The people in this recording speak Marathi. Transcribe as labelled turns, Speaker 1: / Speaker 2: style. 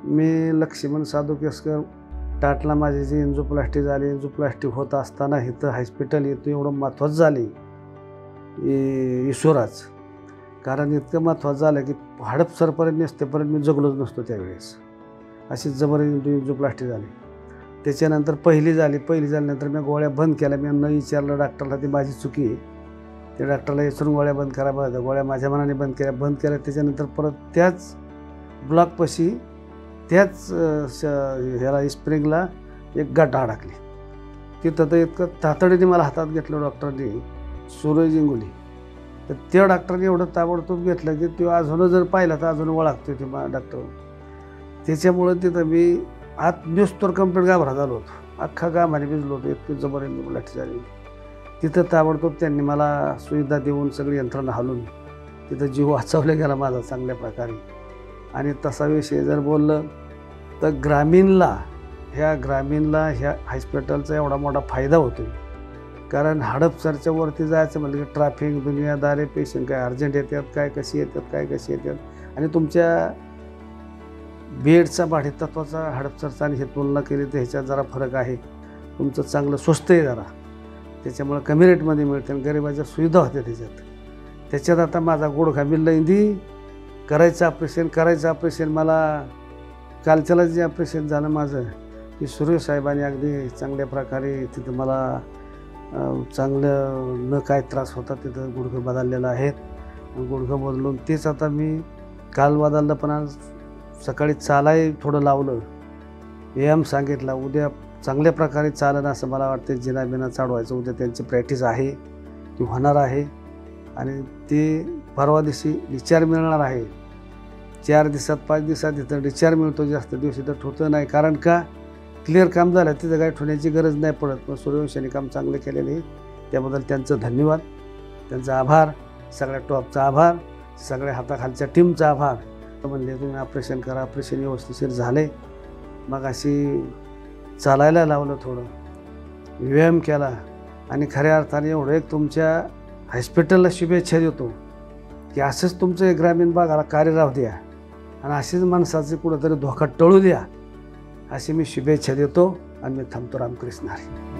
Speaker 1: मी लक्ष्मण साधू केसकर टाटला माझी जी एन्जिओप्लास्टी झाली, एन्जिओप्लास्टी होत असताना इथं हॉस्पिटल येतं एवढं महत्त्वाचं झाले ईश्वराच. कारण इतकं महत्त्वाचं झालं की हडपसरपर्यंत नसतेपर्यंत मी जगलोच नसतो त्यावेळेस. अशी जबरदस्त एन्जिओप्लास्टी झाली. त्याच्यानंतर पहिली झाल्यानंतर मी गोळ्या बंद केल्या. मी न विचारलं डॉक्टरला, ती माझी चुकी आहे. त्या डॉक्टरला विचारून गोळ्या बंद करा. बघा गोळ्या माझ्या मनाने बंद केल्या. त्याच्यानंतर परत त्याच ब्लॉकपाशी त्याच ह्याला स्प्रिंगला एक गाठ अडकली. तिथं तर इतकं तातडीने मला हातात घेतलं डॉक्टरनी, सूरज इंगोली. तर त्या डॉक्टरने एवढं ताबडतोब घेतलं की तो अजून जर पाहिला तर अजून ओळखतो ते डॉक्टर. त्याच्यामुळं तिथं मी आत न्यूजतोर कंप्लीट घाबरा झालो होतो. अख्खा गावाने भिजलो होतो, इतकी जबरदस्त लाठी झाली. तिथं ताबडतोब त्यांनी मला सुविधा देऊन सगळी यंत्रणा हलवून तिथं जीव वाचवला गेला माझा चांगल्या प्रकारे. आणि तसा विषय जर बोललं तर ग्रामीणला ह्या हॉस्पिटलचा एवढा मोठा फायदा होतो. कारण हडपसरच्या वरती जायचं म्हटलं की ट्रॅफिक, दुनियादारी, पेशंट काय अर्जंट येतात, काय कशी येतात. आणि तुमच्या बेडचा भाडेतत्वाचा हडपसरचा आणि हे तुलना केली तर ह्याच्यात जरा फरक आहे. तुमचं चांगलं स्वस्त आहे जरा, त्याच्यामुळं कमी रेटमध्ये मिळते आणि गरिबाच्या सुविधा होत्या त्याच्यात. आता माझा गुडघा मी लैंदी करायचं ऑपरेशन मला कालच्याला जे ऑपरेशन झालं माझं, की सूर्य साहेबांनी अगदी चांगल्या प्रकारे तिथं मला चांगलं न काय त्रास होता तिथं गुडघं बदललेलं आहेत. गुडघं बदलून तेच आता मी काल बदललं, पण आज सकाळी चालाय थोडं लावलं, व्यायाम सांगितला. उद्या चांगल्या प्रकारे चालन असं मला वाटतं. जिना चढवायचं उद्या त्यांची प्रॅक्टिस आहे, ती होणार आहे. आणि ते परवा दिवशी डिस्चार्ज मिळणार आहे. 4 दिवसात 5 दिवसात इथं डिस्चार्ज मिळतो. जास्त दिवस इथं ठेवतं नाही, कारण का क्लिअर काम झालं, तिथं काही ठेवण्याची गरज नाही पडत. पण सूर्यवंशाने काम चांगलं केलेलं आहे, त्याबद्दल त्यांचं धन्यवाद, त्यांचा आभार, सगळ्या टॉपचा आभार, सगळ्या हाताखालच्या टीमचा आभार. म्हणले तुम्ही ऑपरेशन करा. ऑपरेशन व्यवस्थिशीर झाले. मग अशी चालायला लावलं, थोडं व्यायाम केला. आणि खऱ्या अर्थाने एवढं एक तुमच्या हॉस्पिटलला शुभेच्छा देतो की असंच तुमचं एक ग्रामीण भागाला कार्य राहू द्या आणि अशीच माणसाचे कुठंतरी धोका टळू द्या, अशी मी शुभेच्छा देतो. आणि मी थांबतो. रामकृष्ण हरी.